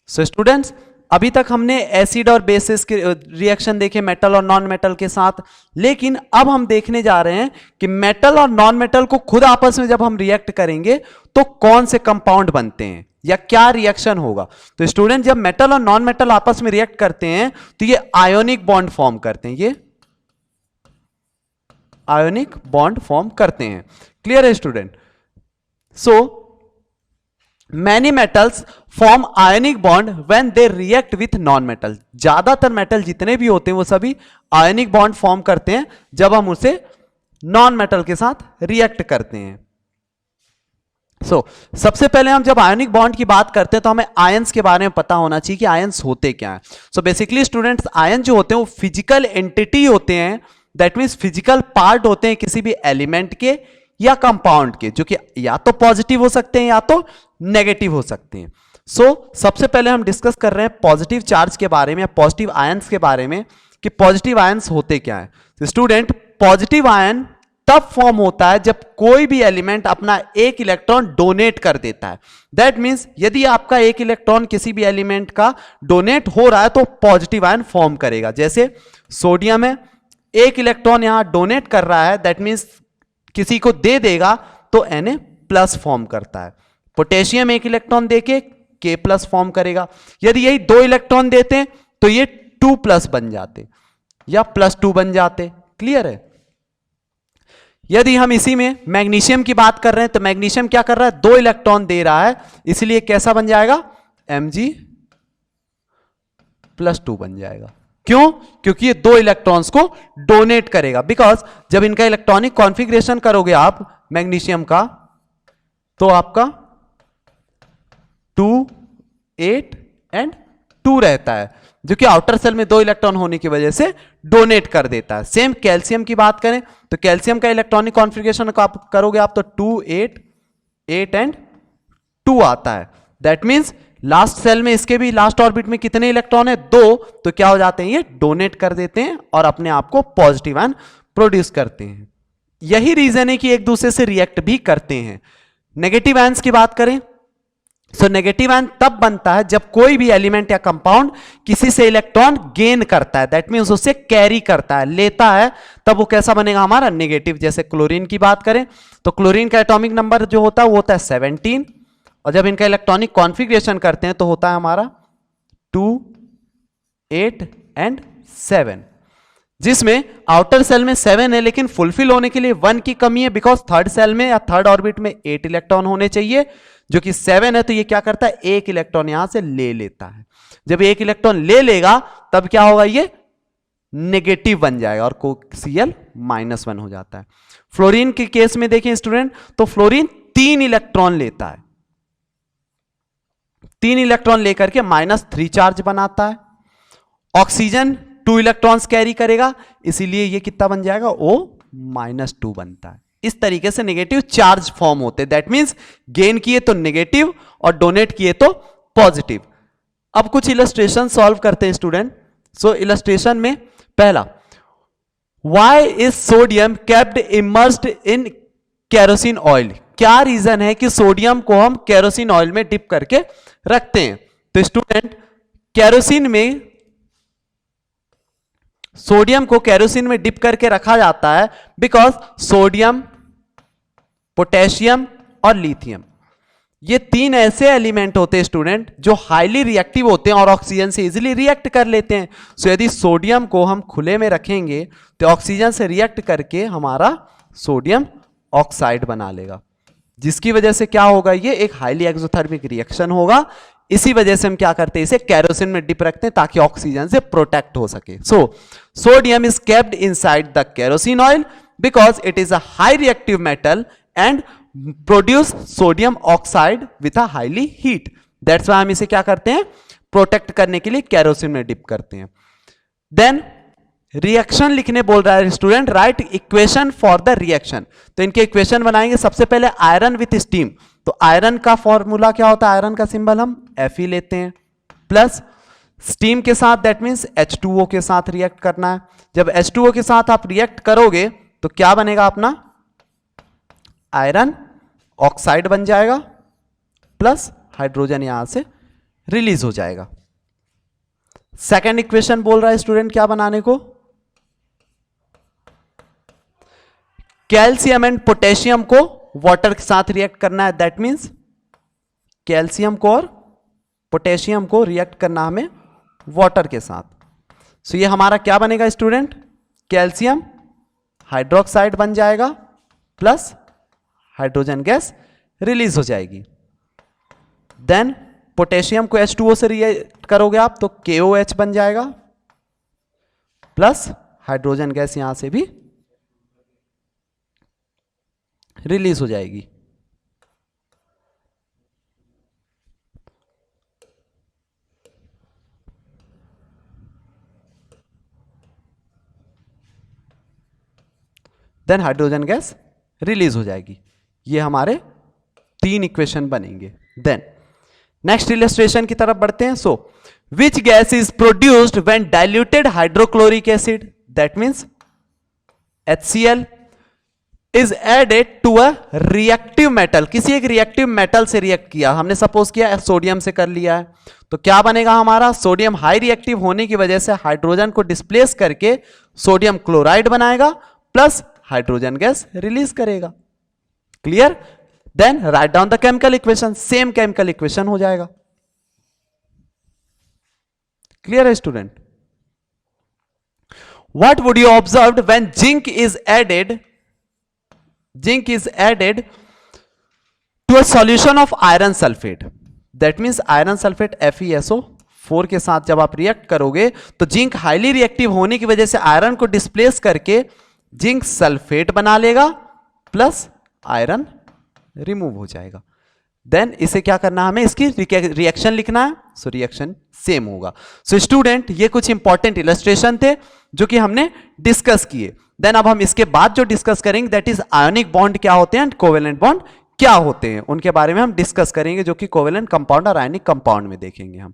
So students, अभी तक हमने एसिड और बेसिस के रिएक्शन देखे मेटल और नॉन मेटल के साथ, लेकिन अब हम देखने जा रहे हैं कि मेटल और नॉन मेटल को खुद आपस में जब हम रिएक्ट करेंगे तो कौन से कंपाउंड बनते हैं या क्या रिएक्शन होगा। तो स्टूडेंट, जब मेटल और नॉन मेटल आपस में रिएक्ट करते हैं तो ये आयोनिक बॉन्ड फॉर्म करते हैं, ये आयोनिक बॉन्ड फॉर्म करते हैं। क्लियर है student? So many metals form ionic bond when they react with non metal. ज्यादातर मेटल जितने भी होते हैं वो सभी आयोनिक बॉन्ड फॉर्म करते हैं जब हम उसे नॉन मेटल के साथ रिएक्ट करते हैं। सबसे पहले हम जब आयोनिक बॉन्ड की बात करते हैं तो हमें आयंस के बारे में पता होना चाहिए कि आयंस होते क्या हैं। बेसिकली स्टूडेंट्स, आयन जो होते हैं वो फिजिकल एंटिटी होते हैं, दैट मीन्स फिजिकल पार्ट होते हैं किसी भी एलिमेंट के या कंपाउंड के, जो कि या तो पॉजिटिव हो सकते हैं या तो नेगेटिव हो सकते हैं। सबसे पहले हम डिस्कस कर रहे हैं पॉजिटिव चार्ज के बारे में या पॉजिटिव आयंस के बारे में कि पॉजिटिव आयंस होते क्या है। तो स्टूडेंट, पॉजिटिव आयन तब फॉर्म होता है जब कोई भी एलिमेंट अपना एक इलेक्ट्रॉन डोनेट कर देता है। दैट मीन्स यदि आपका एक इलेक्ट्रॉन किसी भी एलिमेंट का डोनेट हो रहा है तो पॉजिटिव आयन फॉर्म करेगा। जैसे सोडियम है, एक इलेक्ट्रॉन यहां डोनेट कर रहा है, दैट मीन्स किसी को दे देगा तो Na+ फॉर्म करता है। पोटेशियम एक इलेक्ट्रॉन देके K+ फॉर्म करेगा। यदि यही 2 इलेक्ट्रॉन देते हैं तो ये 2+ बन जाते या +2 बन जाते। क्लियर है? यदि हम इसी में मैग्नीशियम की बात कर रहे हैं तो मैग्नीशियम क्या कर रहा है, 2 इलेक्ट्रॉन दे रहा है, इसलिए कैसा बन जाएगा, Mg+2 बन जाएगा। क्यों? क्योंकि ये 2 इलेक्ट्रॉन्स को डोनेट करेगा। बिकॉज जब इनका इलेक्ट्रॉनिक कॉन्फ़िगरेशन करोगे आप मैग्नीशियम का तो आपका 2, 8 एंड 2 रहता है, जो कि आउटर सेल में 2 इलेक्ट्रॉन होने की वजह से डोनेट कर देता है। सेम कैल्शियम की बात करें तो कैल्शियम का इलेक्ट्रॉनिक कॉन्फ़िगरेशन करोगे आप तो 2, 8 एंड 2 आता है। दैट मीन्स लास्ट सेल में इसके भी लास्ट ऑर्बिट में कितने इलेक्ट्रॉन है, 2, तो क्या हो जाते हैं, ये डोनेट कर देते हैं और अपने आप को पॉजिटिव आयन प्रोड्यूस करते हैं। यही रीजन है कि एक दूसरे से रिएक्ट भी करते हैं। नेगेटिव आयंस की बात करें नेगेटिव आयन तब बनता है जब कोई भी एलिमेंट या कंपाउंड किसी से इलेक्ट्रॉन गेन करता है, दैट मीन्स उससे कैरी करता है, लेता है, तब वो कैसा बनेगा हमारा, नेगेटिव। जैसे क्लोरीन की बात करें तो क्लोरीन का एटॉमिक नंबर जो होता है वो होता है 17, और जब इनका इलेक्ट्रॉनिक कॉन्फ़िगरेशन करते हैं तो होता है हमारा 2, 8 एंड 7, जिसमें आउटर सेल में 7 है लेकिन फुलफिल होने के लिए 1 की कमी है, बिकॉज थर्ड सेल में या थर्ड ऑर्बिट में 8 इलेक्ट्रॉन होने चाहिए, जो कि 7 है। तो ये क्या करता है, 1 इलेक्ट्रॉन यहां से ले लेता है। जब 1 इलेक्ट्रॉन ले लेगा तब क्या होगा, ये नेगेटिव बन जाएगा और Cl-1 हो जाता है। फ्लोरीन के केस में देखिए स्टूडेंट, तो फ्लोरीन 3 इलेक्ट्रॉन लेता है, 3 इलेक्ट्रॉन लेकर के -3 चार्ज बनाता है। ऑक्सीजन 2 इलेक्ट्रॉन्स कैरी करेगा, इसीलिए ये कितना बन जाएगा, O-2 बनता है। इस तरीके से नेगेटिव चार्ज फॉर्म होते हैं। दैट मीन्स गेन किए तो नेगेटिव और डोनेट किए तो पॉजिटिव। अब कुछ इलस्ट्रेशन सॉल्व करते हैं स्टूडेंट। इलस्ट्रेशन में पहला, why is sodium kept immersed in kerosene oil. क्या रीजन है कि सोडियम को हम केरोसिन ऑयल में डिप करके रखते हैं। तो स्टूडेंट, केरोसिन में सोडियम को केरोसिन में डिप करके रखा जाता है बिकॉज सोडियम, पोटेशियम और लिथियम, ये 3 ऐसे एलिमेंट होते हैं स्टूडेंट जो हाईली रिएक्टिव होते हैं और ऑक्सीजन से इजीली रिएक्ट कर लेते हैं। यदि सोडियम को हम खुले में रखेंगे तो ऑक्सीजन से रिएक्ट करके हमारा सोडियम ऑक्साइड बना लेगा, जिसकी वजह से क्या होगा, ये एक हाईली एक्सोथर्मिक रिएक्शन होगा। इसी वजह से हम क्या करते हैं, इसे केरोसिन में डिप रखते हैं ताकि ऑक्सीजन से प्रोटेक्ट हो सके। Sodium is kept inside the kerosene oil because it is a high reactive metal and produce sodium oxide with a highly heat. That's why हम इसे क्या करते हैं, प्रोटेक्ट करने के लिए केरोसिन में डिप करते हैं। देन रिएक्शन लिखने बोल रहा है student, right equation for the reaction. तो इनके इक्वेशन बनाएंगे। सबसे पहले आयरन विथ स्टीम, तो आयरन का फॉर्मूला क्या होता है, आयरन का सिंबल हम Fe लेते हैं, प्लस स्टीम के साथ दैट मीन्स H2O के साथ रिएक्ट करना है। जब H2O के साथ आप रिएक्ट करोगे तो क्या बनेगा अपना, आयरन ऑक्साइड बन जाएगा, प्लस हाइड्रोजन यहां से रिलीज हो जाएगा। सेकेंड इक्वेशन बोल रहा है स्टूडेंट क्या बनाने को, कैल्शियम एंड पोटेशियम को वाटर के साथ रिएक्ट करना है। दैट मीन्स कैल्शियम को और पोटेशियम को रिएक्ट करना हमें वाटर के साथ। सो ये हमारा क्या बनेगा स्टूडेंट, कैल्शियम हाइड्रोक्साइड बन जाएगा प्लस हाइड्रोजन गैस रिलीज हो जाएगी। देन पोटेशियम को H2O से रिएक्ट करोगे आप तो KOH बन जाएगा प्लस हाइड्रोजन गैस यहां से भी रिलीज हो जाएगी। देन हाइड्रोजन गैस रिलीज हो जाएगी। ये हमारे 3 इक्वेशन बनेंगे। देन नेक्स्ट इलस्ट्रेशन की तरफ बढ़ते हैं। So which gas is produced when diluted hydrochloric acid, that means HCl is added to a reactive metal. किसी एक रिएक्टिव मेटल से रिएक्ट किया, हमने सपोज किया सोडियम से कर लिया है, तो क्या बनेगा हमारा, सोडियम हाई रिएक्टिव होने की वजह से हाइड्रोजन को डिस्प्लेस करके सोडियम क्लोराइड बनाएगा प्लस हाइड्रोजन गैस रिलीज करेगा। Clear? Then write down the chemical equation, same chemical equation हो जाएगा। क्लियर है student? What would you observe when zinc is added, zinc is added to a solution of iron sulphate. That means iron sulphate FeSO4 के साथ जब आप react करोगे तो zinc highly reactive होने की वजह से आयरन को डिस्प्लेस करके जिंक सल्फेट बना लेगा प्लस आयरन रिमूव हो जाएगा। देन इसे क्या करना है, हमें इसकी रिएक्शन लिखना है। सो रिएक्शन सेम होगा। सो स्टूडेंट ये कुछ इंपॉर्टेंट इलस्ट्रेशन थे जो कि हमने डिस्कस किए। देन अब हम इसके बाद जो डिस्कस करेंगे दैट इज आयोनिक बॉन्ड क्या होते हैं, कोवेलेंट बॉन्ड क्या होते हैं, उनके बारे में हम डिस्कस करेंगे, जो कि कोवेलेंट कंपाउंड और आयनिक कंपाउंड में देखेंगे हम।